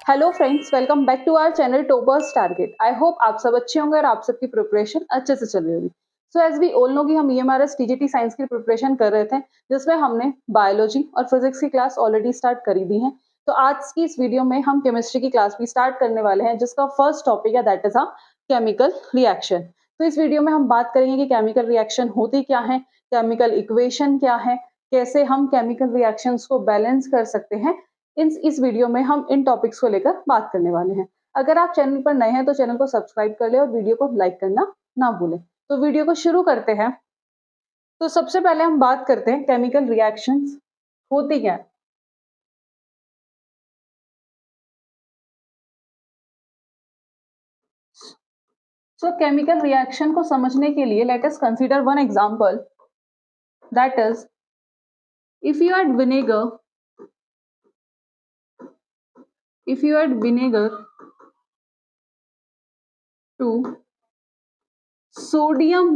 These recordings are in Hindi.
Hello friends, welcome back to our channel toppers target. I hope आप सब अच्छे होंगे और आप सबकी प्रिपरेशन अच्छे से चल रही होगी। So as we all know कि हम ईएमआरएस टीजीटी साइंस की प्रिपरेशन कर रहे थे, जिसमें हमने बायोलॉजी और फिजिक्स की क्लास ऑलरेडी स्टार्ट करी दी है। तो आज की इस वीडियो में हम केमिस्ट्री की क्लास भी स्टार्ट करने वाले हैं, जिसका फर्स्ट टॉपिक है that is a chemical reaction. तो इस वीडियो में हम बात करेंगे कि केमिकल रिएक्शन होती क्या है, केमिकल इक्वेशन क्या है, कैसे हम केमिकल रिएक्शंस को बैलेंस कर सकते हैं। इस वीडियो में हम इन टॉपिक्स को लेकर बात करने वाले हैं। अगर आप चैनल पर नए हैं तो चैनल को सब्सक्राइब कर ले और वीडियो को लाइक करना ना भूलें। तो वीडियो को शुरू करते हैं। तो सबसे पहले हम बात करते हैं केमिकल रिएक्शंस होती क्या है। सो केमिकल रिएक्शन को समझने के लिए let us consider one example, that is if you add vinegar if you add vinegar to sodium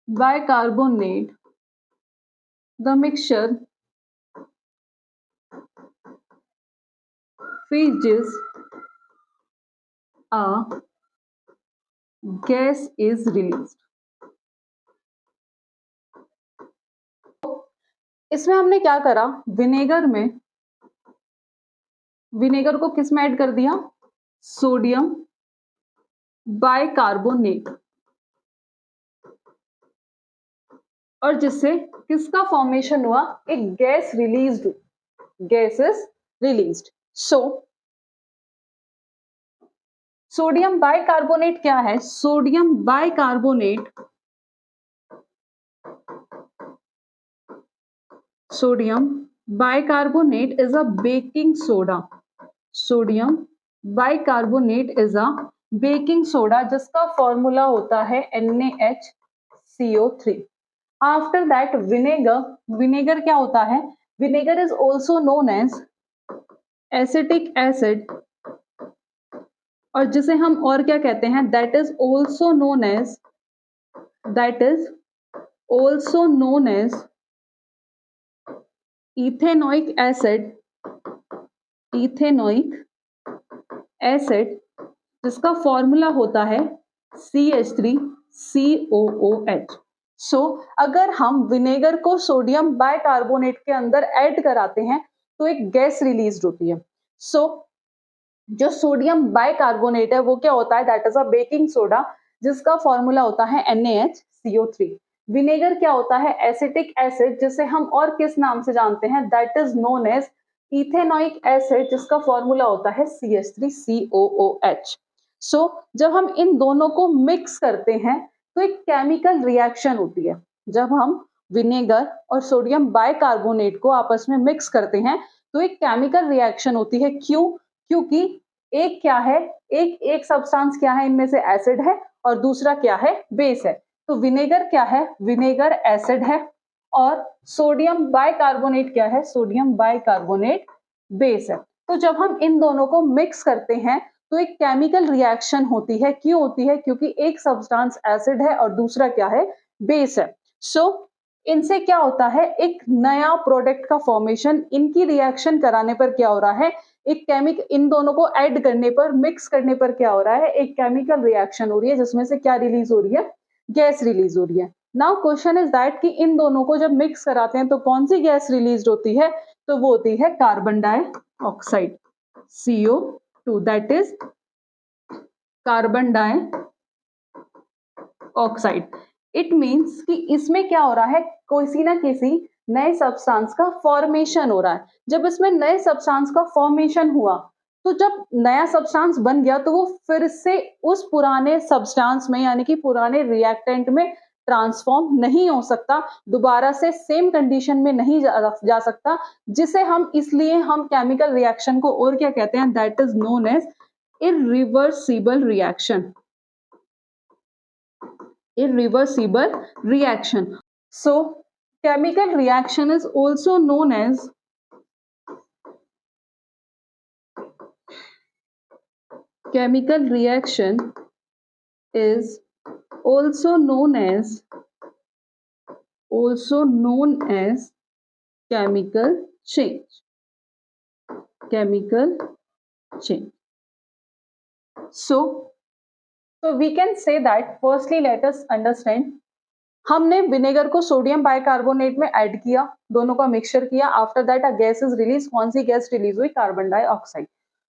bicarbonate the mixture freezes, a gas is released। इसमें हमने क्या करा, विनेगर को किस में ऐड कर दिया, सोडियम बाइकार्बोनेट, और जिससे किसका फॉर्मेशन हुआ, एक gas released, gas is released. So sodium bicarbonate क्या है, sodium bicarbonate is a baking soda। Sodium bicarbonate is a baking soda, जिसका फॉर्मूला होता है NaHCO3। आफ्टर दैट विनेगर क्या होता है, vinegar is also known as acetic acid, और जिसे हम और क्या कहते हैं, that is also known as ethanoic acid, जिसका फॉर्मूला होता है CH3COOH। सो अगर हम विनेगर को सोडियम बाइकार्बोनेट के अंदर ऐड कराते हैं तो एक गैस रिलीज होती है। सो जो सोडियम बाइकार्बोनेट है वो क्या होता है, that is a baking soda, जिसका फॉर्मूला होता है NaHCO3। विनेगर क्या होता है, एसिटिक एसिड, जिसे हम और किस नाम से जानते हैं, that is known as ethanoic acid, जिसका फॉर्मूला होता है CH3COOH। सो जब हम इन दोनों को मिक्स करते हैं तो एक केमिकल रिएक्शन होती है। जब हम विनेगर और सोडियम बाइकार्बोनेट को आपस में मिक्स करते हैं तो एक केमिकल रिएक्शन होती है। क्यों? क्योंकि एक क्या है, एक सब्सटेंस क्या है, इनमें से एसिड है और दूसरा क्या है, बेस है। तो विनेगर क्या है, विनेगर एसिड है, और सोडियम बाइकार्बोनेट क्या है, सोडियम बाइकार्बोनेट बेस है। तो जब हम इन दोनों को मिक्स करते हैं तो एक केमिकल रिएक्शन होती है। क्यों होती है? क्योंकि एक सब्सटेंस एसिड है और दूसरा क्या है, बेस है। सो इनसे क्या होता है, एक नया प्रोडक्ट का फॉर्मेशन। इनकी रिएक्शन कराने पर क्या हो रहा है, एक केमिकल, इन दोनों को ऐड करने पर, मिक्स करने पर क्या हो रहा है, एक केमिकल रिएक्शन हो रही है, जिसमें से क्या रिलीज हो रही है, गैस रिलीज हो रही है। नाउ क्वेश्चन इज दैट कि इन दोनों को जब मिक्स कराते हैं तो कौन सी गैस रिलीज होती है, तो वो होती है carbon dioxide, CO2, that is carbon dioxide. It means कि इसमें क्या हो रहा है, किसी ना किसी नए सब्सटेंस का फॉर्मेशन हो रहा है। जब इसमें नए सब्सटेंस का फॉर्मेशन हुआ तो जब नया सब्सटेंस बन गया तो वो फिर से उस पुराने सब्सटेंस में, यानी कि पुराने रिएक्टेंट में ट्रांसफॉर्म नहीं हो सकता, दोबारा से सेम कंडीशन में नहीं जा सकता, जिसे हम, इसलिए हम केमिकल रिएक्शन को और क्या कहते हैं, that is known as irreversible reaction। So chemical reaction is also known as chemical change. Chemical change. So we can say that firstly let us understand, हमने विनेगर को सोडियम बाइकार्बोनेट में ऐड किया, दोनों का मिक्सचर किया, after that a gas is release. कौन सी गैस रिलीज हुई? Carbon dioxide.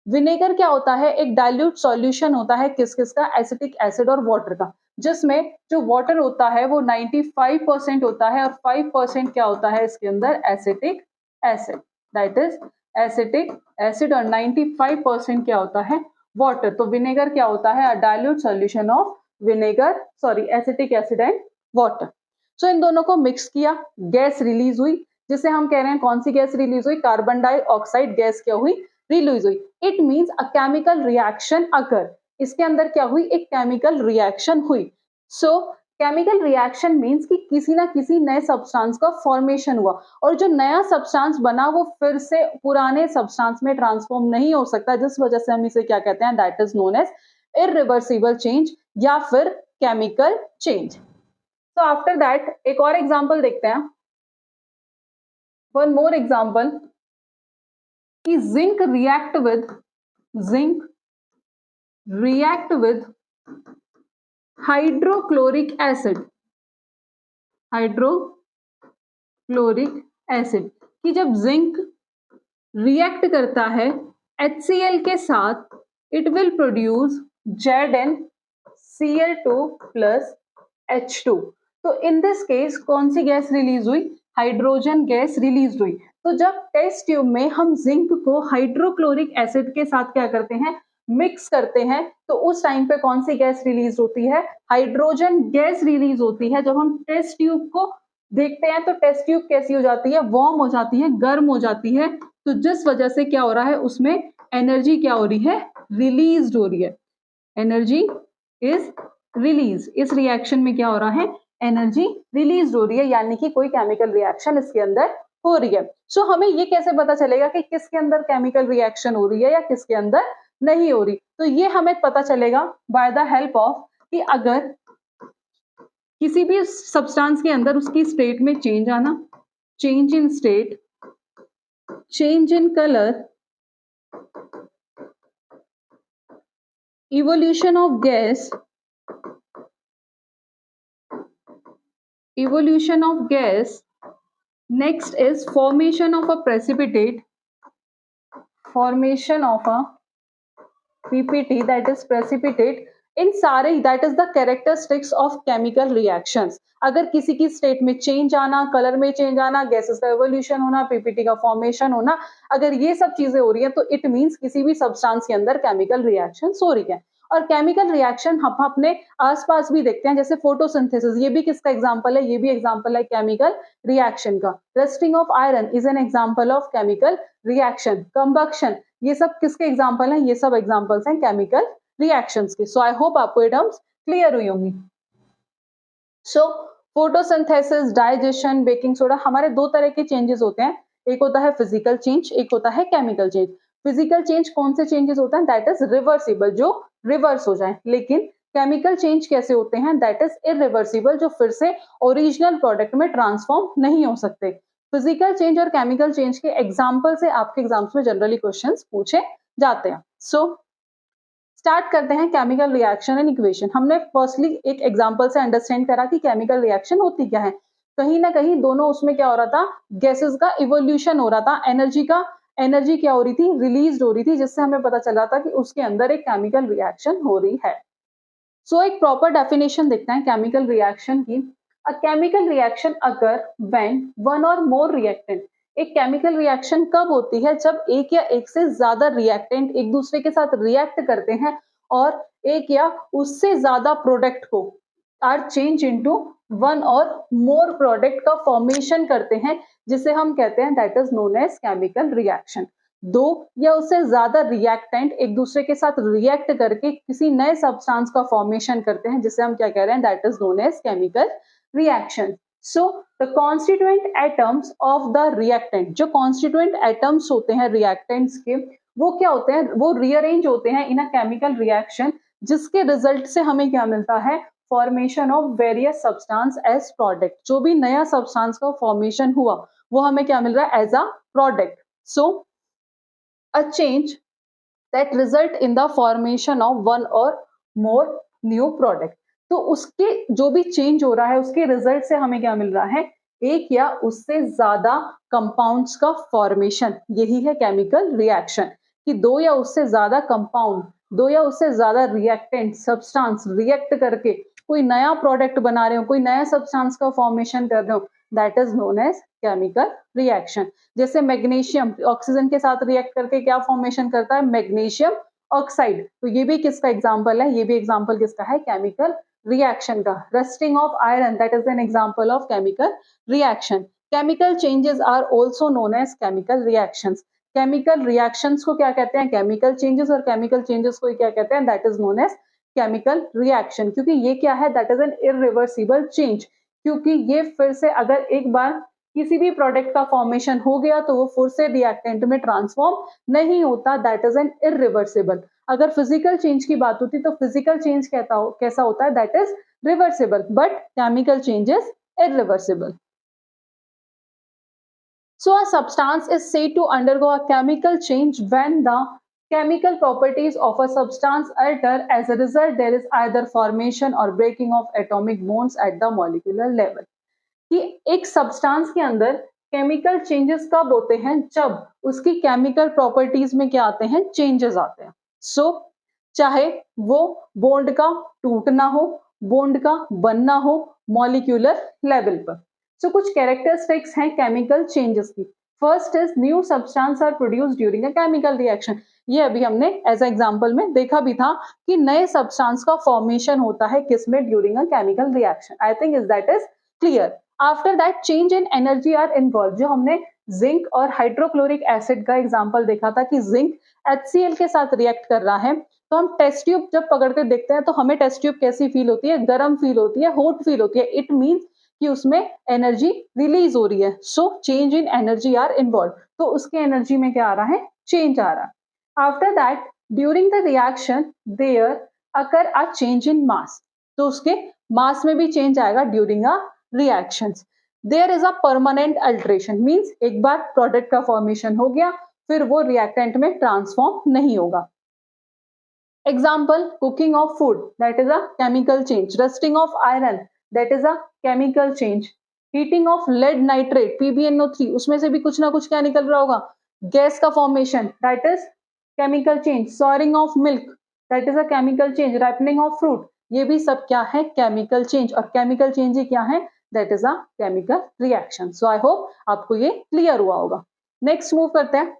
विनेगर क्या होता है? एक डाइल्यूट सॉल्यूशन होता है किस किस का? एसिटिक एसिड और वाटर का, जिसमें जो वाटर होता है वो 95% होता है और 5% क्या होता है इसके अंदर? Acetic acid. That is acetic acid और 95% क्या होता है? वाटर. तो विनेगर क्या होता है? A dilute solution of vinegar, sorry acetic acid and water. So इन दोनों को मिक्स किया, गैस रिलीज हुई, जिसे हम कह रहे हैं कौन सी गैस रिलीज हुई? कार्बन डाइऑक्साइड गैस क्या हुई? रिलीज हुई. It means a chemical reaction occur. इसके अंदर क्या हुई? एक केमिकल रिएक्शन हुई. सो केमिकल रिएक्शन मींस कि किसी ना किसी नए सब्सटेंस का फॉर्मेशन हुआ और जो नया सब्सटेंस बना वो फिर से पुराने सब्सटेंस में ट्रांसफॉर्म नहीं हो सकता, जिस वजह से हम इसे क्या कहते हैं? That is known as irreversible change या फिर केमिकल चेंज. तो आफ्टर दैट एक और एग्जांपल देखते हैं. वन मोर एग्जांपल कि zinc react with hydrochloric acid कि जब जिंक रिएक्ट करता है HCl के साथ, it will produce ZnCl2 plus H2. तो इन दिस केस कौन सी गैस रिलीज हुई? हाइड्रोजन गैस रिलीज हुई. तो जब टेस्ट ट्यूब में हम जिंक को हाइड्रोक्लोरिक एसिड के साथ क्या करते हैं? मिक्स करते हैं, तो उस टाइम पे कौन सी गैस रिलीज होती है? हाइड्रोजन गैस रिलीज होती है. जब हम टेस्ट ट्यूब को देखते हैं तो टेस्ट ट्यूब कैसी हो जाती है? वार्म हो जाती है, गर्म हो जाती है. तो जिस वजह से क्या हो रहा है? उसमें एनर्जी क्या हो रही है? रिलीज हो रही है. Energy is release. इस रिएक्शन में क्या हो रहा है? एनर्जी रिलीज हो रही है, यानी कि कोई केमिकल रिएक्शन इसके अंदर हो रही है. सो हमें ये कैसे पता चलेगा कि किसके अंदर केमिकल रिएक्शन हो रही है या किसके अंदर नहीं हो रही? तो ये हमें पता चलेगा बाय द हेल्प ऑफ कि अगर किसी भी सब्सटेंस के अंदर उसकी स्टेट में चेंज आना, change in state, change in colour, evolution of gas, next is formation of a precipitate, PPT, that is precipitate. इन सारे that is the characteristics of chemical reactions. अगर किसी की स्टेट में चेंज आना, कलर में चेंज आना, गैसेस का एवोल्यूशन होना, पीपीटी का फॉर्मेशन होना, अगर ये सब चीजें हो रही है तो इट मींस किसी भी सब्सटेंस के अंदर केमिकल रिएक्शन हो रही है. और केमिकल रिएक्शन हम अपने आसपास भी देखते हैं, जैसे फोटोसिंथेसिस, ये भी किसका एग्जांपल है? ये भी एग्जांपल है केमिकल रिएक्शन का. Rusting of iron is an example of chemical reaction. Combustion, ये सब किसके एग्जांपल हैं? ये सब एग्जांपल्स हैं केमिकल रिएक्शंस के. सो आई होप आपको ये टर्म्स क्लियर हुई होंगी. सो फोटोसिंथेसिस, डाइजेशन, बेकिंग सोडा, हमारे दो तरह के चेंजेस होते हैं. एक होता है फिजिकल चेंज, एक होता है केमिकल चेंज. फिजिकल चेंज कौन से चेंजेस होता है? दैट इज रिवर्सिबल, जो रिवर्स हो जाए. लेकिन केमिकल चेंज कैसे होते हैं? दैट इज इरिवर्सिबल, जो फिर से ओरिजिनल प्रोडक्ट में ट्रांसफॉर्म नहीं हो सकते. फिजिकल चेंज और केमिकल चेंज के एग्जाम्पल से आपके एग्जाम्स में जनरली क्वेश्चंस पूछे जाते हैं. सो स्टार्ट करते हैं केमिकल रिएक्शन एंड इक्वेशन. हमने फर्स्टली एक एग्जांपल से अंडरस्टैंड करा कि केमिकल रिएक्शन होती क्या है. कहीं ना कहीं दोनों उसमें क्या हो रहा था? गैसेस का इवोल्यूशन हो रहा था. एनर्जी क्या हो रही थी? रिलीज हो रही थी, जिससे हमें पता चला था कि उसके अंदर एक केमिकल रिएक्शन हो रही है. सो एक प्रॉपर डेफिनेशन देखते हैं केमिकल रिएक्शन की. अ chemical reaction occur when one or more reactant. एक केमिकल रिएक्शन कब होती है? जब एक या एक से ज्यादा रिएक्टेंट एक दूसरे के साथ रिएक्ट करते हैं और एक या उससे ज्यादा प्रोडक्ट को are change into one or more product का फॉर्मेशन करते हैं, जिसे हम कहते हैं that is known as chemical reaction. दो या उससे ज्यादा रिएक्टेंट एक दूसरे के साथ रिएक्ट करके किसी नए सब्सटेंस का फॉर्मेशन करते हैं, जिसे हम क्या कह रहे हैं? That is known as chemical reaction. So the constituent atoms of the reactant, जो constituent atoms होते हैं reactants के, वो क्या होते हैं? वो rearrange होते हैं in a chemical reaction, जिसके रिजल्ट से हमें क्या मिलता है? Formation of various substance as product. जो भी नया सब्सटेंस का फॉर्मेशन हुआ वो हमें क्या मिल रहा है? As a product. So a change that result in the formation of one or more new product. तो उसके जो भी चेंज हो रहा है उसके रिजल्ट से हमें क्या मिल रहा है? एक या उससे ज्यादा कंपाउंड्स का फॉर्मेशन। यही है केमिकल रिएक्शन, कि दो या उससे ज्यादा कंपाउंड, दो या उससे ज्यादा रिएक्टेंट सब्सटेंस रिएक्ट करके कोई नया प्रोडक्ट बना रहे हो, कोई नया सब्सटेंस का फॉर्मेशन कर रहे हो, that is known as chemical reaction. जैसे मैग्नीशियम ऑक्सीजन के साथ रिएक्ट करके क्या फॉर्मेशन करता है? Magnesium oxide. तो ये भी किसका एग्जाम्पल है? ये भी एग्जाम्पल किसका है? केमिकल रिएक्शन का। Rusting of iron, that is an example of chemical reaction. Chemical changes are also known as chemical reactions. Chemical reactions को क्या कहते हैं? Chemical changes. और केमिकल चेंजेस को क्या कहते हैं? That is known as chemical reaction. क्योंकि ये क्या है? That is an irreversible change. क्योंकि ये फिर से अगर एक बार किसी भी प्रोडक्ट का फॉर्मेशन हो गया तो वो फिर से रिएक्टेंट में ट्रांसफॉर्म नहीं होता। That is an irreversible. अगर फिजिकल चेंज की बात होती तो फिजिकल चेंज कैसा होता है? That is reversible, but chemical change is irreversible. So a substance is said to undergo a chemical change when the chemical properties of a substance alter. As a result, there is either formation or breaking of atomic bonds at the molecular level. कि एक सब्सटेंस के अंदर केमिकल चेंजेस कब होते हैं? जब उसकी केमिकल प्रॉपर्टीज में क्या आते हैं? चेंजेस आते हैं। सो चाहे वो बॉन्ड का टूटना हो, बॉन्ड का बनना हो मॉलिक्यूलर लेवल पर। सो कुछ कैरेक्टरिस्टिक्स हैं केमिकल चेंजेस की। First is new substance are produce during a chemical reaction. ये अभी हमने एज एग्जांपल में देखा भी था कि नए सब्सटेंस का फॉर्मेशन होता है किसमें? During a chemical reaction. I think is that is clear. After that change in energy are involve. जो हमने जिंक और हाइड्रोक्लोरिक एसिड का एग्जांपल देखा था कि जिंक HCl के साथ रिएक्ट कर रहा है, तो हम टेस्ट ट्यूब जब पकड़ कर देखते हैं तो हमें टेस्ट ट्यूब कैसी फील होती है? गर्म फील होती है, हॉट फील होती है। इट मीन्स कि उसमें एनर्जी रिलीज हो रही है। So change in energy are involve. तो उसके एनर्जी में क्या आ रहा है? चेंज आ रहा है। After that during the reaction there occur a change in mass. तो उसके मास में भी चेंज आएगा during a reactions. There is a permanent alteration, means एक बार प्रोडक्ट का फॉर्मेशन हो गया फिर वो रिएक्टेंट में ट्रांसफॉर्म नहीं होगा। Example, cooking of food, that is a chemical change. Rusting of iron, that is a chemical change. Heating of lead nitrate, PbNO3, उसमें से भी कुछ ना कुछ क्या निकल रहा होगा? गैस का formation, that is chemical change. Souring of milk, that is a chemical change. Ripening of fruit, ये भी सब क्या है? chemical change. और chemical change ही क्या है? that is a chemical reaction. So I hope आपको ये clear हुआ होगा। Next move करते हैं।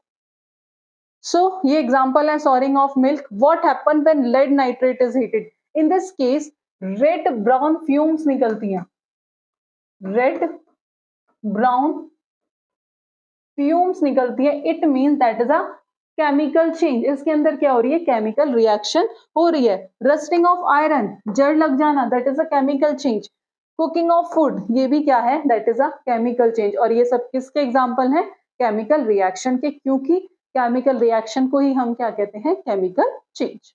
So ये example है soaring of milk. What happen when lead nitrate is heated? In this case, red brown fumes निकलती हैं। Red brown fumes निकलती है। It means that is a chemical change. इसके अंदर क्या हो रही है? chemical reaction हो रही है। Rusting of iron, जड़ लग जाना, that is a chemical change. Cooking of food, ये भी क्या है? that is a chemical change. और ये सब किसके example हैं? chemical reaction के, क्योंकि केमिकल रिएक्शन को ही हम क्या कहते हैं? Chemical change.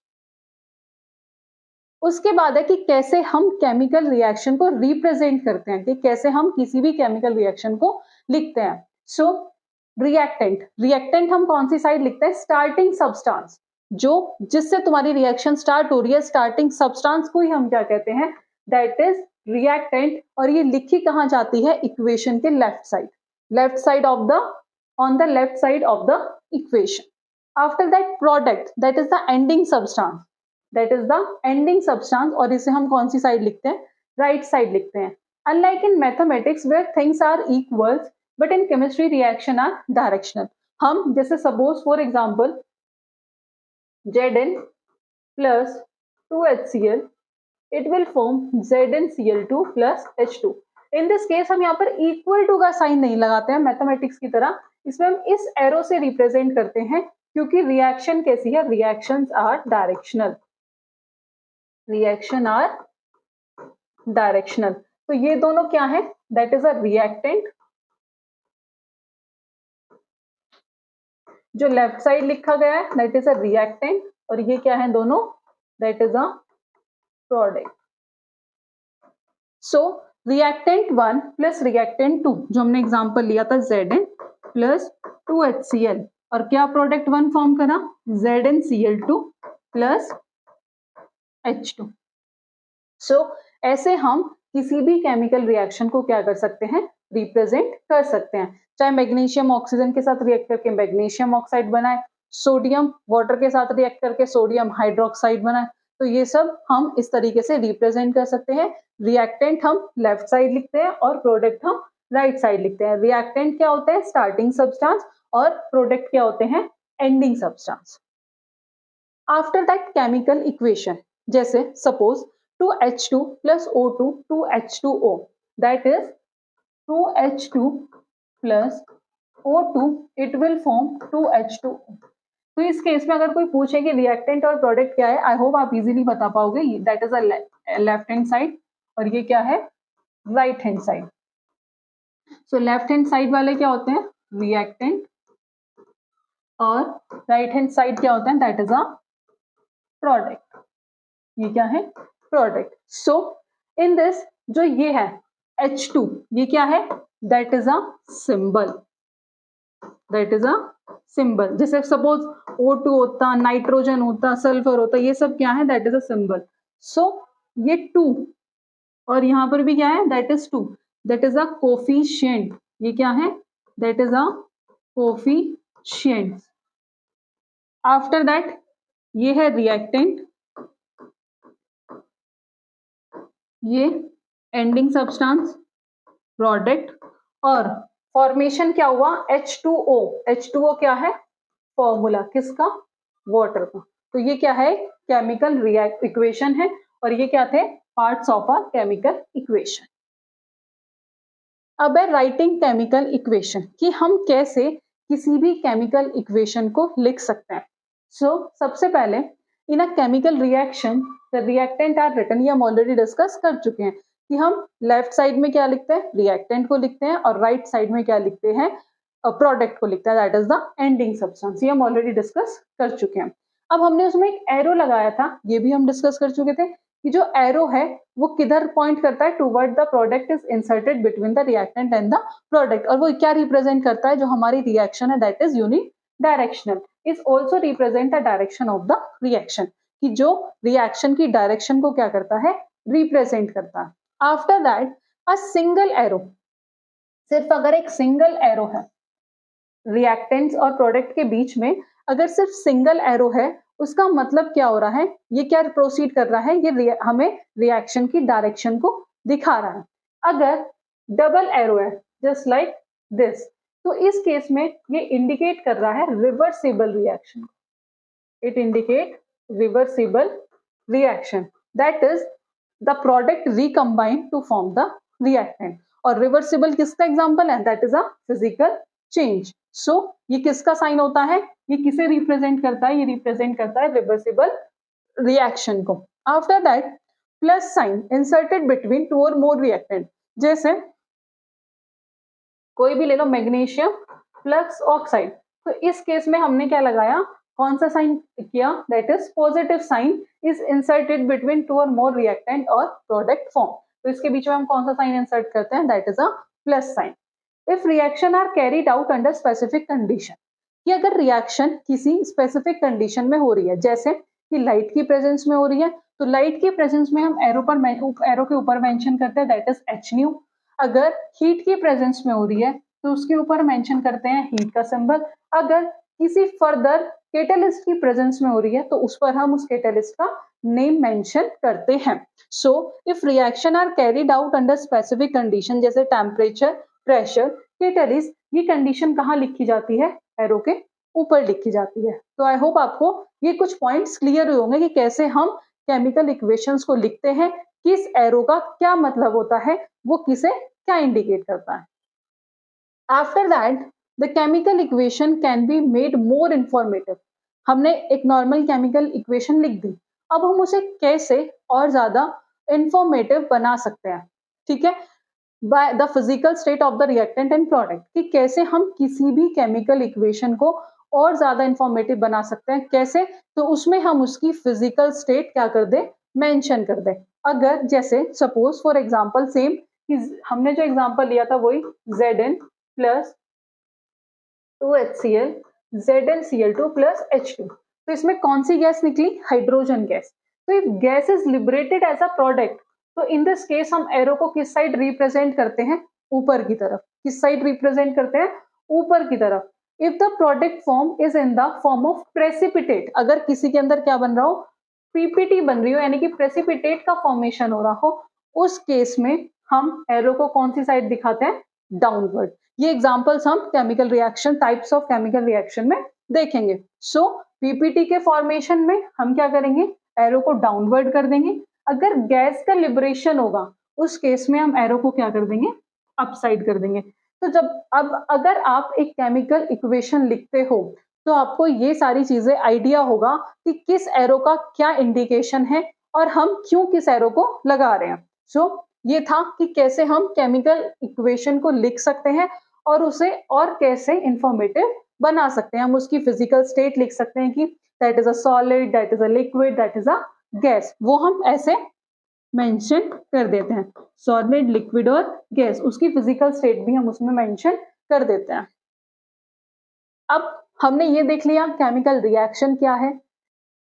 उसके बाद है कि कैसे हम केमिकल रिएक्शन को रिप्रेजेंट करते हैं, कि कैसे हम किसी भी केमिकल रिएक्शन को लिखते हैं। सो रिएक्टेंट, रिएक्टेंट हम कौन सी साइड लिखते हैं? स्टार्टिंग सब्सटेंस, जो जिससे तुम्हारी रिएक्शन स्टार्ट हो रही है, स्टार्टिंग सब्सटेंस को ही हम क्या कहते हैं? That is reactant. और ये लिखी कहां जाती है? इक्वेशन के left side, left side of the, on the left side of the equation. After that product, that is the ending substance, that is the ending substance, और इसे हम कौन सी साइड लिखते हैं? राइट साइड लिखते हैं। Unlike in mathematics where things are equals, but in chemistry reaction are directional. हम जैसे suppose for example Zn plus 2HCl, it will form ZnCl2 plus H2. In this case हम यहाँ पर इक्वल टू का साइन नहीं लगाते हैं मैथमेटिक्स की तरह, इसमें हम इस एरो से रिप्रेजेंट करते हैं, क्योंकि रिएक्शन कैसी है? Reactions are directional, reaction are directional. तो ये दोनों क्या है? दैट इज अ रिएक्टेंट, जो लेफ्ट साइड लिखा गया है दैट इज अ रिएक्टेंट, और ये क्या है दोनों? That is a product. So reactant 1 plus reactant 2 जो हमने एग्जांपल लिया था Zn प्लस 2HCl और क्या प्रोडक्ट 1 फॉर्म करा ZnCl2 प्लस H2। सो ऐसे हम किसी भी केमिकल रिएक्शन को क्या कर सकते हैं, रिप्रेजेंट कर सकते हैं। चाहे मैग्नीशियम ऑक्सीजन के साथ रिएक्ट करके मैग्नीशियम ऑक्साइड बनाए, सोडियम वाटर के साथ रिएक्ट करके सोडियम हाइड्रोक्साइड बनाए, तो ये सब हम इस तरीके से रिप्रेजेंट कर सकते हैं। रिएक्टेंट हम लेफ्ट साइड लिखते हैं और प्रोडक्ट हम राइट साइड लिखते हैं। रिएक्टेंट क्या होता है, स्टार्टिंग सब्सटेंस, और प्रोडक्ट क्या होते हैं, ending substance. After that chemical equation, जैसे suppose 2H2 plus O2 2H2O, that is 2H2 plus O2, it will form 2H2O। तो इस केस में अगर कोई पूछे कि रिएक्टेंट और प्रोडक्ट क्या है, आई होप आप इजीली बता पाओगे। That is a left hand side और ये क्या है, right hand side. So left hand side वाले क्या होते हैं, रिएक्टेंट, और राइट हैंड साइड क्या होता है, दैट इज अ प्रोडक्ट। ये क्या है, प्रोडक्ट। सो इन दिस जो ये है H2, ये क्या है, that is a symbol, that is a symbol. जैसे सपोज O2 होता, नाइट्रोजन होता, सल्फर होता, ये सब क्या है, दैट इज अ सिंबल। सो ये 2 और यहां पर भी क्या है, that is 2, that is a coefficient. ये क्या है, that is a coefficient. After that ये है रिएक्टेंट, ये एंडिंग सब्सटेंस, प्रोडक्ट, और फॉर्मेशन क्या हुआ, H2O। H2O क्या है, फॉर्मूला किसका, वाटर का। तो ये क्या है, केमिकल इक्वेशन है, और ये क्या थे, parts of a chemical equation. अब है राइटिंग केमिकल इक्वेशन, कि हम कैसे किसी भी केमिकल इक्वेशन को लिख सकते हैं। सबसे पहले in a chemical reaction the reactant are written, ये हम ऑलरेडी डिस्कस कर चुके हैं कि हम लेफ्ट साइड में क्या लिखते हैं, रिएक्टेंट को लिखते हैं, और राइट साइड में क्या लिखते हैं, प्रोडक्ट को लिखते हैं, that is the ending substance. ये हम ऑलरेडी डिस्कस कर चुके हैं। अब हमने उसमें एक एरो लगाया था, ये भी हम डिस्कस कर चुके थे कि जो एरो है वो किधर पॉइंट करता है, toward the product is inserted between the reactant and the product, और वो क्या रिप्रेजेंट करता है, जो हमारी रिएक्शन है that is unidirectional, is also represent the direction of the reaction, कि जो रिएक्शन की डायरेक्शन को क्या करता है, रिप्रेजेंट करता है। After that a single arrow, सिर्फ अगर एक सिंगल एरो है रिएक्टेंट्स और प्रोडक्ट के बीच में, अगर सिर्फ सिंगल एरो है, उसका मतलब क्या हो रहा है, ये क्या प्रोसीड कर रहा है, ये हमें रिएक्शन की डायरेक्शन को दिखा रहा है। अगर डबल एरो है जस्ट लाइक दिस, तो इस केस में ये इंडिकेट कर रहा है reversible reaction, it indicate reversible reaction, that is the product recombine to form the reactant. और रिवर्सिबल किसका एग्जांपल है, that is a physical change. So ये किसका साइन होता है, ये किसे रिप्रेजेंट करता है, ये रिप्रेजेंट करता है रिवर्सिबल रिएक्शन को। After that plus sign inserted between two or more reactant, जैसे कोई भी ले लो, मैग्नीशियम प्लस ऑक्साइड, तो इस केस में हमने क्या लगाया, कौन सा साइन किया, that is positive sign is inserted between two or more reactant और प्रोडक्ट फॉर्म। तो इसके बीच में हम कौन सा साइन इंसर्ट करते हैं, that is a plus sign. If reaction are carried out under specific condition, कि अगर रिएक्शन किसी स्पेसिफिक कंडीशन में हो रही है, जैसे कि लाइट की प्रेजेंस में हो रही है, तो लाइट की प्रेजेंस में हम एरो के ऊपर मेंशन करते हैं, दैट इज एच न्यू। अगर हीट की प्रेजेंस में हो रही है तो उसके ऊपर मेंशन करते हैं हीट का सिंबल। अगर किसी फर्दर कैटलिस्ट की प्रेजेंस में हो रही है तो उस पर हम उस कैटलिस्ट का नेम मेंशन करते हैं। So if reaction are carried out under specific condition, जैसे टेम्परेचर, प्रेशर, कैटलिस्ट, ये कंडीशन कहाँ लिखी जाती है, एरो के ऊपर लिखी जाती है। तो आई होप आपको ये कुछ पॉइंट्स क्लियर हुए होंगे कि कैसे हम केमिकल इक्वेशंस को लिखते हैं, किस एरो का क्या मतलब होता है, वो किसे क्या इंडिकेट करता है। After that the chemical equation can be made more informative. हमने एक नॉर्मल केमिकल इक्वेशन लिख दी, अब हम उसे कैसे और ज्यादा इंफॉर्मेटिव बना सकते हैं, ठीक है, by the physical state of the reactant and product, कि कैसे हम किसी भी केमिकल इक्वेशन को और ज्यादा इंफॉर्मेटिव बना सकते हैं, कैसे, तो उसमें हम उसकी फिजिकल स्टेट क्या कर दे, मेंशन कर दें। अगर जैसे सपोज फॉर एग्जांपल सेम कि हमने जो एग्जांपल लिया था वही Zn plus 2HCl ZnCl2 plus H2, तो इसमें कौन सी गैस निकली? Hydrogen gas. तो if gas is liberated as a product, तो इन दिस केस हम एरो को किस साइड रिप्रेजेंट करते हैं? ऊपर की तरफ। किस साइड रिप्रेजेंट करते हैं? ऊपर की तरफ। If the product form is in the form of precipitate, अगर किसी के अंदर क्या बन रहा हो? पीपीटी बन रही हो, यानी कि प्रेसिपिटेट का फॉर्मेशन हो रहा हो, उस केस में हम एरो को कौन सी साइड दिखाते हैं? डाउनवर्ड। ये एग्जांपल्स हम chemical reaction, types of chemical reaction में देखेंगे। सो पीपीटी के फॉर्मेशन में हम क्या करेंगे? एरो को डाउनवर्ड कर देंगे। अगर गैस का लिबरेशन होगा उस केस में हम एरो को क्या कर देंगे? अपसाइड कर देंगे। तो जब अब अगर आप एक केमिकल इक्वेशन लिखते हो तो आपको ये सारी चीजें आइडिया होगा कि किस एरो का क्या इंडिकेशन है और हम क्यों किस एरो को लगा रहे हैं। सो ये था कि कैसे हम केमिकल इक्वेशन को लिख सकते हैं और उसे और कैसे इंफॉर्मेटिव बना सकते हैं। हम उसकी फिजिकल स्टेट लिख सकते हैं कि that is a solid, that is a liquid, that is a gas, वो हम ऐसे मेंशन कर देते हैं। सॉलिड, लिक्विड और गैस, उसकी फिजिकल स्टेट भी हम उसमें मेंशन कर देते हैं। अब हमने ये देख लिया केमिकल रिएक्शन क्या है,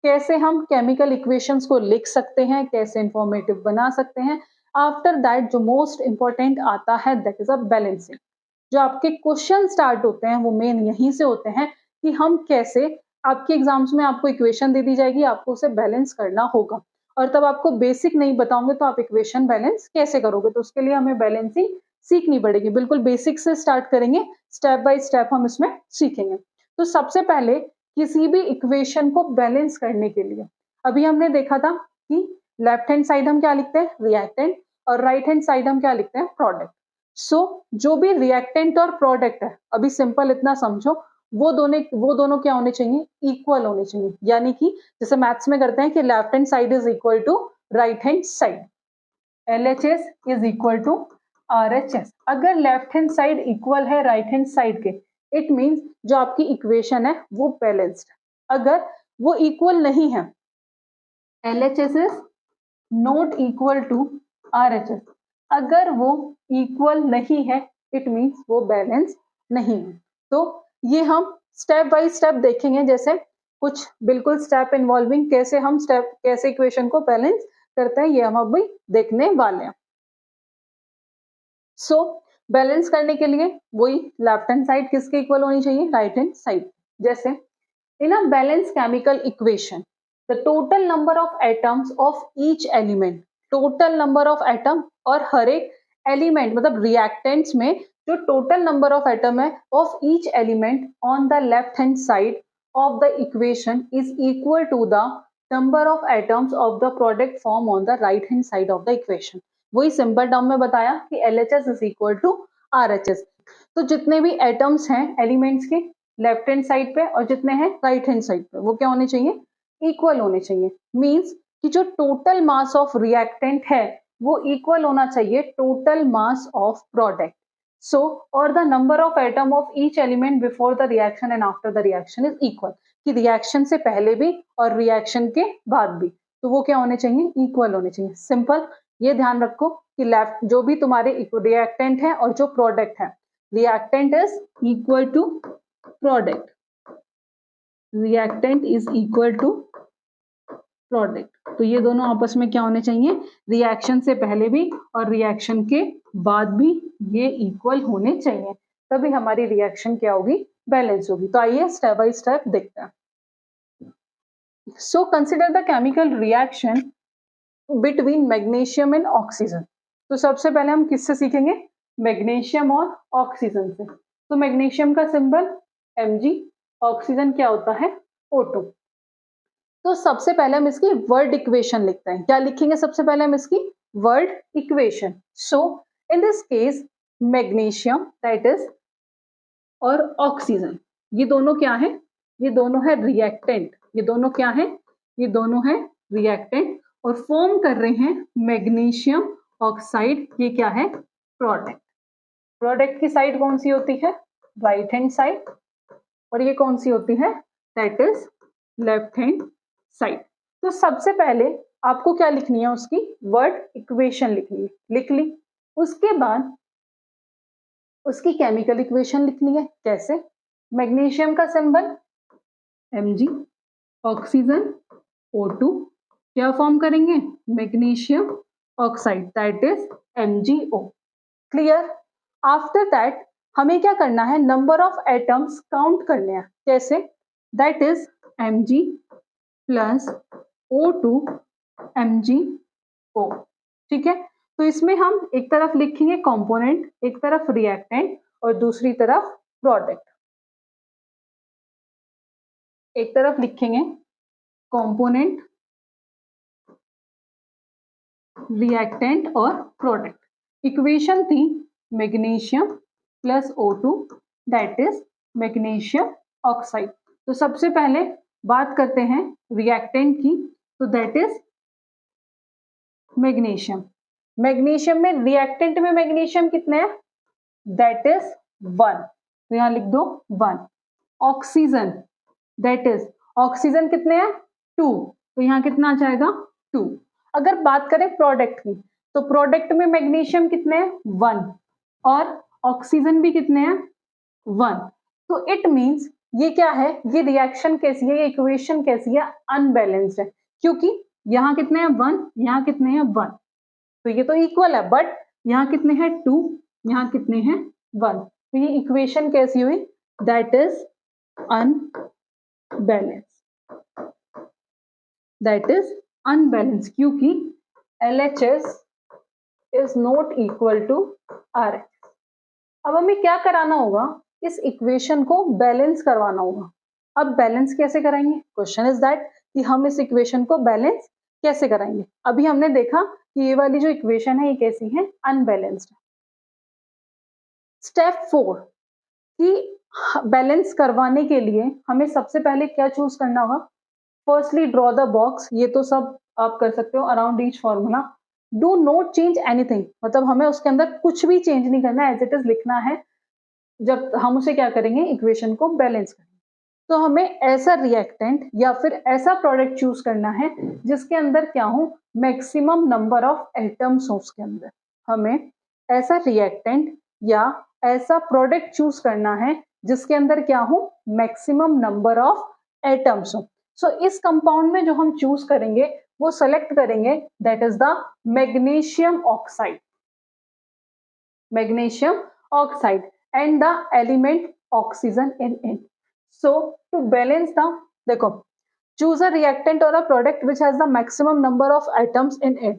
कैसे हम केमिकल इक्वेशंस को लिख सकते हैं, कैसे इंफॉर्मेटिव बना सकते हैं। आफ्टर दैट जो मोस्ट इंपॉर्टेंट आता है दैट इज अ बैलेंसिंग। जो आपके क्वेश्चन स्टार्ट होते हैं वो मेन यहीं से होते हैं कि हम कैसे, आपके एग्जाम्स में आपको इक्वेशन दे दी जाएगी, आपको उसे बैलेंस करना होगा और तब आपको बेसिक नहीं बताओगे तो आप इक्वेशन बैलेंस कैसे करोगे। तो उसके लिए हमें बैलेंसिंग सीखनी पड़ेगी। बिल्कुल बेसिक से स्टार्ट करेंगे, स्टेप बाय स्टेप हम इसमें सीखेंगे। तो सबसे पहले किसी भी इक्वेशन को बैलेंस करने के लिए अभी हमने देखा था कि लेफ्ट हैंड साइड हम क्या लिखते हैं? रिएक्टेंट, और राइट हैंड साइड हम क्या लिखते हैं? प्रोडक्ट। सो जो भी रिएक्टेंट और प्रोडक्ट है, अभी सिंपल इतना समझो, वो दोनों क्या होने चाहिए? इक्वल होने चाहिए। यानी कि जैसे मैथ्स में करते हैं कि left hand side is equal to right hand side, LHS is equal to RHS। अगर लेफ्ट हैंड साइड इक्वल है राइट हैंड साइड के, इट मींस जो आपकी इक्वेशन है वो बैलेंस्ड है। अगर वो इक्वल नहीं है, LHS is not equal to RHS, अगर वो इक्वल नहीं है इट मींस वो बैलेंस नहीं है। तो ये हम स्टेप बाय स्टेप देखेंगे, जैसे कुछ बिल्कुल स्टेप इन्वॉल्विंग कैसे इक्वेशन को बैलेंस करते हैं, ये हम अभी देखने वाले हैं। सो बैलेंस करने के लिए वही लेफ्ट हैंड साइड किसके इक्वल होनी चाहिए? Right hand side. जैसे in a balance chemical equation the total number of atoms of each element, total number of atom और हर एक एलिमेंट मतलब रिएक्टेंट्स में जो टोटल नंबर ऑफ एटम है of each element on the left hand side of the equation is equal to the number of atoms of the product form on the right hand side of the equation. वही सिंपल टर्म में बताया कि LHS is equal to RHS। तो जितने भी एटम्स हैं एलिमेंट्स के लेफ्ट हैंड साइड पे और जितने हैं राइट हैंड साइड पे, वो क्या होने चाहिए? इक्वल होने चाहिए। मींस कि जो टोटल मास ऑफ रिएक्टेंट है वो इक्वल होना चाहिए टोटल मास ऑफ प्रोडक्ट। सो और the number of atom of each element before the reaction and after the reaction is equal, कि रिएक्शन से पहले भी और रिएक्शन के बाद भी, तो वो क्या होने चाहिए? इक्वल होने चाहिए। सिंपल ये ध्यान रखो कि लेफ्ट जो भी तुम्हारे रिएक्टेंट है और जो प्रोडक्ट है, reactant is equal to product, reactant is equal to product. तो ये दोनों आपस में क्या होने चाहिए? रिएक्शन से पहले भी और रिएक्शन के बाद भी ये इक्वल होने चाहिए, तभी हमारी रिएक्शन क्या होगी? बैलेंस होगी। तो आइए स्टेप बाय स्टेप देखते हैं। So consider the chemical reaction between magnesium and oxygen. तो सबसे पहले हम किससे सीखेंगे? मैग्नीशियम और ऑक्सीजन से। तो मैग्नीशियम का सिंबल Mg, ऑक्सीजन क्या होता है? O2। तो सबसे पहले हम इसकी वर्ड इक्वेशन लिखते हैं। क्या लिखेंगे? सबसे पहले हम इसकी word equation. So in this case magnesium that is और ऑक्सीजन, ये दोनों क्या है? ये दोनों है रिएक्टेंट। ये दोनों क्या है? ये दोनों है रिएक्टेंट और फॉर्म कर रहे हैं मैग्नीशियम ऑक्साइड। ये क्या है? प्रोडक्ट। प्रोडक्ट की साइड कौन सी होती है? राइट हैंड साइड, और ये कौन सी होती है? That is left hand side. तो सबसे पहले आपको क्या लिखनी है, उसकी वर्ड इक्वेशन लिखनी है, लिख ली। उसके बाद उसकी केमिकल इक्वेशन लिखनी है। कैसे? मैग्नीशियम का सिंबल Mg, ऑक्सीजन O2, क्या फॉर्म करेंगे? Magnesium oxide, that is MgO। Clear? After that हमें क्या करना है, नंबर ऑफ एटम्स काउंट करने हैं। कैसे? That is Mg plus O2 MgO। ठीक है, तो इसमें हम एक तरफ लिखेंगे कंपोनेंट, एक तरफ रिएक्टेंट और दूसरी तरफ प्रोडक्ट। एक तरफ लिखेंगे कंपोनेंट, रिएक्टेंट और प्रोडक्ट। इक्वेशन थी magnesium plus O2 that is magnesium oxide. तो सबसे पहले बात करते हैं रिएक्टेंट की, तो दैट इज मैग्नीशियम। मैग्नीशियम में, रिएक्टेंट में मैग्नीशियम कितने हैं? दैट इज 1, तो यहां लिख दो 1। ऑक्सीजन, दैट इज, ऑक्सीजन कितने हैं? 2, तो यहां कितना आ जाएगा? 2। अगर बात करें प्रोडक्ट की, तो प्रोडक्ट में मैग्नीशियम कितने हैं? 1, और ऑक्सीजन भी कितने हैं? 1। तो इट मींस ये क्या है, ये रिएक्शन कैसी है, ये इक्वेशन कैसी है? अनबैलेंस्ड है, क्योंकि यहां कितने हैं? 1, यहां कितने हैं? 1, तो ये तो इक्वल है, बट यहां कितने हैं? 2, यहां कितने हैं? 1, तो ये इक्वेशन कैसी हुई? That is unbalance, that is unbalance, क्योंकि LHS is not equal to RH। अब हमें क्या कराना होगा, इस इक्वेशन को बैलेंस करवाना होगा। अब बैलेंस कैसे कराएंगे? क्वेश्चन इज दैट कि हम इस इक्वेशन को बैलेंस कैसे कराएंगे। अभी हमने देखा कि ये वाली जो इक्वेशन है ये कैसी है? अनबैलेंस्ड। स्टेप 4 कि बैलेंस करवाने के लिए हमें सबसे पहले क्या चूज करना होगा? फर्स्टली ड्रॉ द बॉक्स, ये तो सब आप कर सकते हो, around each formula. Do not change anything, मतलब हमें उसके अंदर कुछ भी चेंज नहीं करना है, एज इट इज लिखना है जब हम उसे क्या करेंगे, इक्वेशन को बैलेंस करेंगे। तो हमें ऐसा रिएक्टेंट या फिर ऐसा प्रोडक्ट चूज करना है जिसके अंदर क्या हो, मैक्सिमम नंबर ऑफ एटम्स हो उसके अंदर। हमें ऐसा रिएक्टेंट या ऐसा प्रोडक्ट चूज करना है जिसके अंदर क्या हो, मैक्सिमम नंबर ऑफ एटम्स हो। सो इस कंपाउंड में जो हम चूज करेंगे वो सेलेक्ट करेंगे, that is the magnesium oxide, magnesium oxide and the element oxygen in it. So to balance the, देखो, choose a reactant or a product which has the maximum number of atoms in it.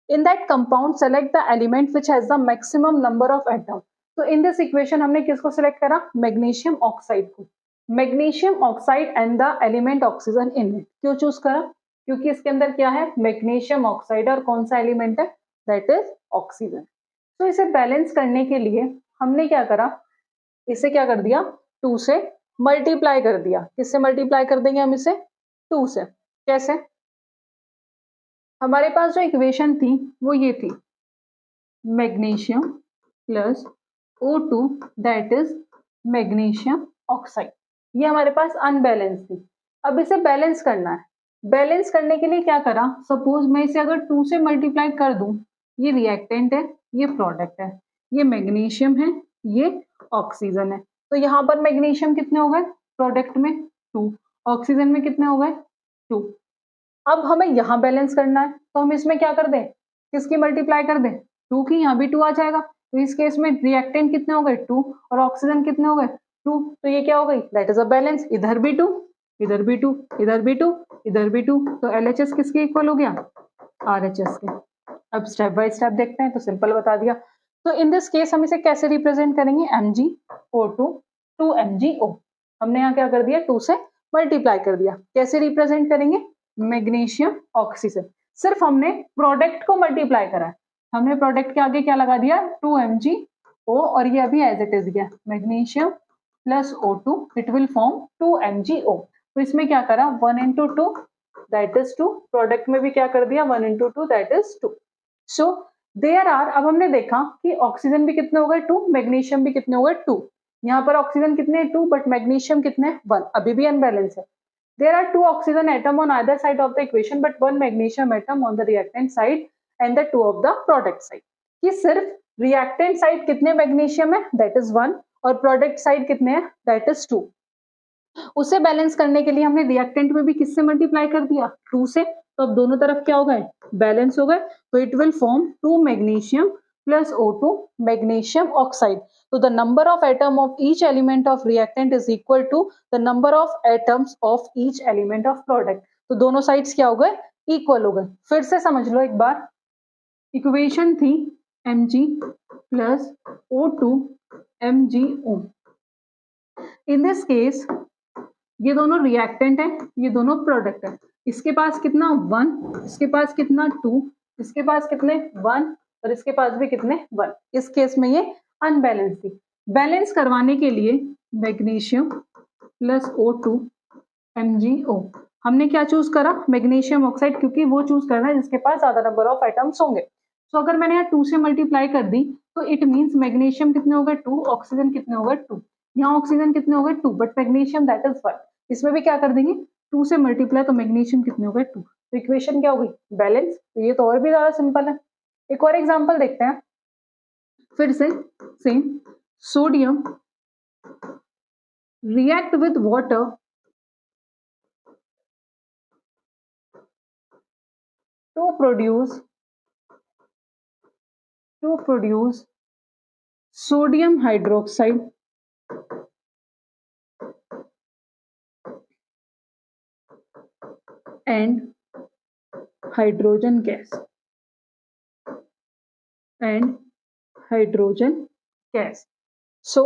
In that compound select the element which has the maximum number of atoms. तो in this equation हमने किसको select करा? मैग्नीशियम ऑक्साइड को। Magnesium oxide and the element oxygen in it. क्यों चूज करा? क्योंकि इसके अंदर क्या है? मैग्नीशियम ऑक्साइड, और कौन सा एलिमेंट है? That is oxygen. तो इसे बैलेंस करने के लिए हमने क्या करा, इसे क्या कर दिया, 2 से मल्टीप्लाई कर दिया। किससे मल्टीप्लाई कर देंगे हम इसे? 2 से। कैसे? हमारे पास जो इक्वेशन थी वो ये थी, magnesium plus O2 that is magnesium oxide. ये हमारे पास अनबैलेंस थी। अब इसे बैलेंस करना है। बैलेंस करने के लिए क्या करा, सपोज मैं इसे अगर 2 से मल्टीप्लाई कर दूं, ये रिएक्टेंट है, ये प्रोडक्ट है, ये मैग्नीशियम है, ये ऑक्सीजन है। तो यहाँ पर मैग्नीशियम कितने हो गए प्रोडक्ट में? 2, ऑक्सीजन में कितने हो गए? 2। अब हमें यहाँ बैलेंस करना है, तो हम इसमें क्या कर दें, किसकी मल्टीप्लाई कर दें? 2 की, यहाँ भी 2 आ जाएगा। तो इस केस में रिएक्टेंट कितने हो गए? 2, और ऑक्सीजन कितने हो गए? 2। तो ये क्या हो गई? That is a balance. इधर भी 2, इधर भी 2, इधर भी 2, इधर भी 2, तो LHS किसके इक्वल हो गया? RHS के। अब स्टेप बाय स्टेप देखते हैं, तो सिंपल बता दिया। तो इन दिस केस हम इसे कैसे रिप्रेजेंट करेंगे? MgO2 2MgO। हमने यहाँ क्या कर दिया? 2 से मल्टीप्लाई कर दिया। कैसे रिप्रेजेंट करेंगे? Magnesium oxygen. सिर्फ हमने प्रोडक्ट को मल्टीप्लाई करा है, हमने प्रोडक्ट के आगे क्या लगा दिया? 2MgO, और ये अभी एज इट इज गया, magnesium plus O2 it will form 2MgO। तो इसमें क्या करा? 1 into 2 दैट इज 2। प्रोडक्ट में भी क्या कर दिया? 1 into 2 that is 2। So there are, अब हमने देखा कि ऑक्सीजन भी कितने हो गए? 2, मैग्नीशियम भी कितने हो गए? 2। यहाँ पर ऑक्सीजन कितने? 2, बट मैग्नीशियम कितने? 1। अभी भी अनबैलेंस है। There are 2 oxygen atom on either side of the equation but 1 magnesium atom on the reactant side and the 2 of the product side. कि सिर्फ reactant side कितने magnesium है, that is 1, और product side कितने हैं, that is 2. उसे बैलेंस करने के लिए हमने रिएक्टेंट में भी किससे मल्टीप्लाई कर दिया, 2 से, तो अब दोनों तरफ क्या हो गए, बैलेंस हो गए. तो it will form 2 magnesium plus O2 magnesium oxide. तो the number of atom of each element of reactant is equal to the number of atoms of each element of product. तो दोनों साइड्स क्या हो गए, इक्वल हो गए. फिर से समझ लो एक बार, इक्वेशन थी Mg plus O2 MgO. In this case ये दोनों रिएक्टेंट है, ये दोनों प्रोडक्ट है. इसके पास कितना 1, इसके पास कितना 2, इसके पास कितने 1 और इसके पास भी कितने 1. इस केस में ये अनबैलेंस थी. बैलेंस करवाने के लिए मैग्नीशियम प्लस O2 MgO हमने क्या चूज करा, मैग्नीशियम ऑक्साइड, क्योंकि वो चूज करना है जिसके पास ज्यादा नंबर ऑफ आइटम्स होंगे. तो अगर मैंने यहाँ 2 से मल्टीप्लाई कर दी तो इट मींस मैग्नीशियम कितने हो गए 2, ऑक्सीजन कितने हो गए 2. यहाँ ऑक्सीजन कितने हो गए 2 बट मैग्नीशियम दैट इज 1. इसमें भी क्या कर देंगे 2 से मल्टीप्लाई, तो मैग्नीशियम कितने हो गए 2. तो इक्वेशन क्या हो गई, बैलेंस. तो ये तो और भी ज्यादा सिंपल है. एक और एग्जांपल देखते हैं. फिर से same, sodium react with water to produce sodium hydroxide and hydrogen gas. So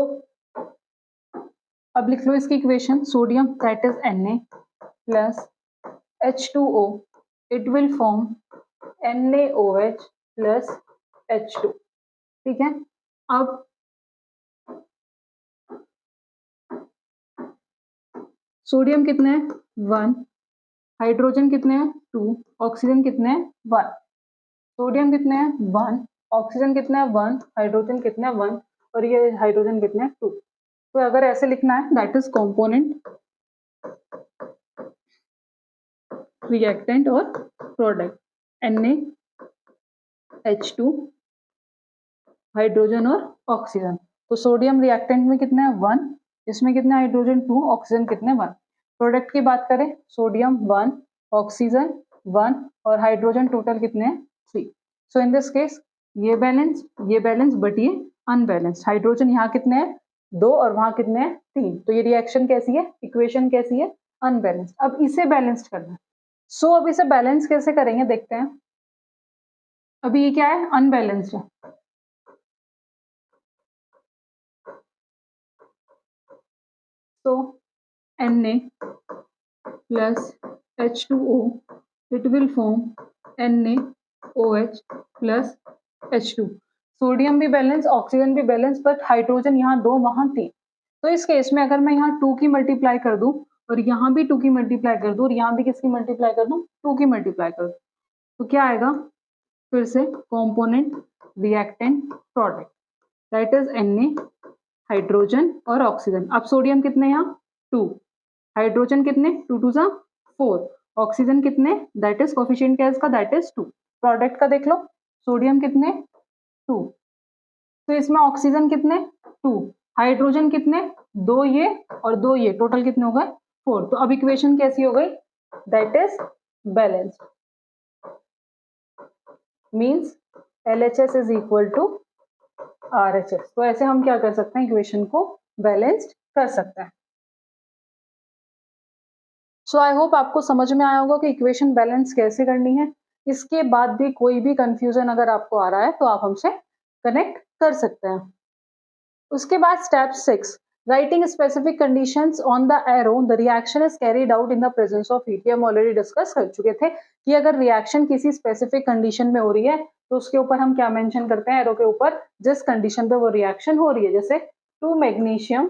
अब लिख लो इसकी equation, sodium that is Na plus H2O, it will form NaOH plus H2. ठीक है. अब सोडियम कितने हैं 1, हाइड्रोजन कितने हैं 2, ऑक्सीजन कितने हैं 1. सोडियम कितने हैं 1, ऑक्सीजन कितने हैं 1, हाइड्रोजन कितने हैं 1 और ये हाइड्रोजन कितने हैं 2. तो अगर ऐसे लिखना है दैट इज कंपोनेंट, रिएक्टेंट और प्रोडक्ट. NaH2 हाइड्रोजन और ऑक्सीजन. तो सोडियम रिएक्टेंट में कितने हैं 1, इसमें कितने हाइड्रोजन 2, ऑक्सीजन कितने 1. प्रोडक्ट की बात करें, सोडियम 1, ऑक्सीजन 1 और हाइड्रोजन टोटल कितने हैं 3. सो इन दिस केस ये बैलेंस बट ये अनबैलेंस्ड. हाइड्रोजन यहाँ कितने हैं 2 और वहां कितने हैं 3. तो ये रिएक्शन कैसी है, इक्वेशन कैसी है, अनबैलेंस्ड. अब इसे बैलेंस्ड करना है. सो अब इसे बैलेंस कैसे करेंगे देखते हैं. अभी ये क्या है, अनबैलेंस्ड है. तो Na plus H2O, it will form NaOH plus H2. Sodium भी बैलेंस, ऑक्सीजन भी बैलेंस, बट हाइड्रोजन यहाँ 2 वहां 3. तो इस केस में अगर मैं यहाँ 2 की मल्टीप्लाई कर दूं और यहाँ भी 2 की मल्टीप्लाई कर दूं और यहाँ भी किसकी मल्टीप्लाई कर दूं 2 की मल्टीप्लाई कर दूं, तो क्या आएगा, फिर से component reactant product that is Na, hydrogen और ऑक्सीजन. अब सोडियम कितने यहाँ 2, हाइड्रोजन कितने 2 2 जा 4, ऑक्सीजन कितने दैट इज कोफिशिएंट क्या इसका दैट इज 2. प्रोडक्ट का देख लो, सोडियम कितने 2, तो इसमें ऑक्सीजन कितने 2, हाइड्रोजन कितने 2 ये और 2 ये, टोटल कितने हो गए 4. तो अब इक्वेशन कैसी हो गई, that is balanced. Means LHS is equal to RHS. तो ऐसे हम क्या कर सकते हैं, इक्वेशन को बैलेंस्ड कर सकते हैं. सो आई होप आपको समझ में आया होगा कि इक्वेशन बैलेंस कैसे करनी है. इसके बाद भी कोई भी कंफ्यूजन अगर आपको आ रहा है तो आप हमसे कनेक्ट कर सकते हैं. उसके बाद step 6, writing specific conditions on the arrow the reaction is carried out in the presence of heat. हम ऑलरेडी डिस्कस कर चुके थे कि अगर रिएक्शन किसी स्पेसिफिक कंडीशन में हो रही है तो उसके ऊपर हम क्या मेंशन करते हैं, एरो के ऊपर जिस कंडीशन पे वो रिएक्शन हो रही है. जैसे 2 मैग्नीशियम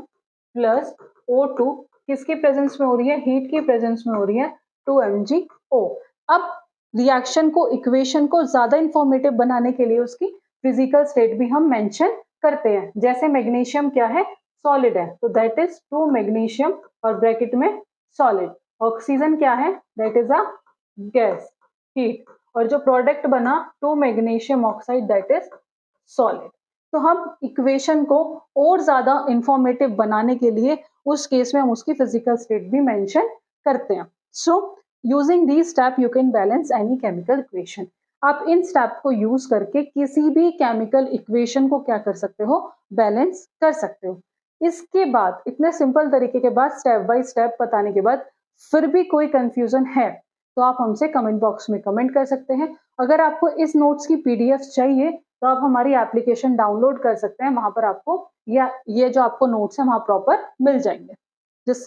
प्लस O2 किसकी प्रेजेंस में हो रही है, हीट की प्रेजेंस में हो रही है 2 MgO. अब रिएक्शन को, इक्वेशन को ज्यादा इंफॉर्मेटिव बनाने के लिए उसकी फिजिकल स्टेट भी हम मेंशन करते हैं. जैसे मैग्नीशियम क्या है, सॉलिड है, तो दैट इज 2 मैग्नीशियम और ब्रैकेट में सॉलिड. ऑक्सीजन क्या है, that is a gas, heat, और जो प्रोडक्ट बना 2 magnesium oxide that is solid. तो हम इक्वेशन को और ज्यादा इंफॉर्मेटिव बनाने के लिए उस केस में हम उसकी फिजिकल स्टेट भी मेंशन करते हैं। So using the step you can balance any chemical equation. आप इन स्टेप को यूज करके किसी भी केमिकल इक्वेशन को क्या कर सकते हो, बैलेंस कर सकते हो। इसके बाद इतने सिंपल तरीके के बाद स्टेप बाय स्टेप बताने के बाद फिर भी कोई कंफ्यूजन है तो आप हमसे कमेंट बॉक्स में कमेंट कर सकते हैं। अगर आपको इस नोट्स की पीडीएफ चाहिए तो आप हमारी एप्लीकेशन डाउनलोड कर सकते हैं, वहां पर आपको या ये जो आपको नोट्स है वहां प्रॉपर मिल जाएंगे। जिस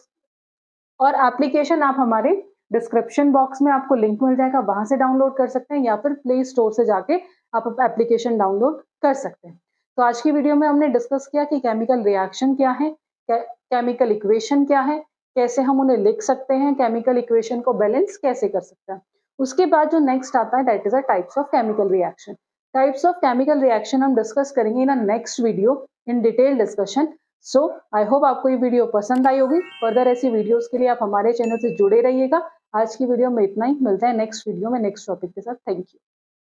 और एप्लीकेशन आप हमारे डिस्क्रिप्शन बॉक्स में आपको लिंक मिल जाएगा, वहां से डाउनलोड कर सकते हैं या फिर प्ले स्टोर से जाके आप एप्लीकेशन डाउनलोड कर सकते हैं। तो आज की वीडियो में हमने डिस्कस किया कि केमिकल रिएक्शन क्या है, केमिकल इक्वेशन क्या है, कैसे हम उन्हें लिख सकते हैं, केमिकल इक्वेशन को बैलेंस कैसे कर सकते हैं। उसके बाद जो नेक्स्ट आता है that is a types of chemical reaction. Types of chemical reaction हम डिस्कस करेंगे in a next video in detail discussion. So I hope आपको ये वीडियो पसंद आई होगी। फर्दर ऐसी वीडियोस के लिए आप हमारे चैनल से जुड़े रहिएगा। आज की वीडियो में इतना ही, मिलते हैं नेक्स्ट वीडियो में नेक्स्ट टॉपिक के साथ। Thank you.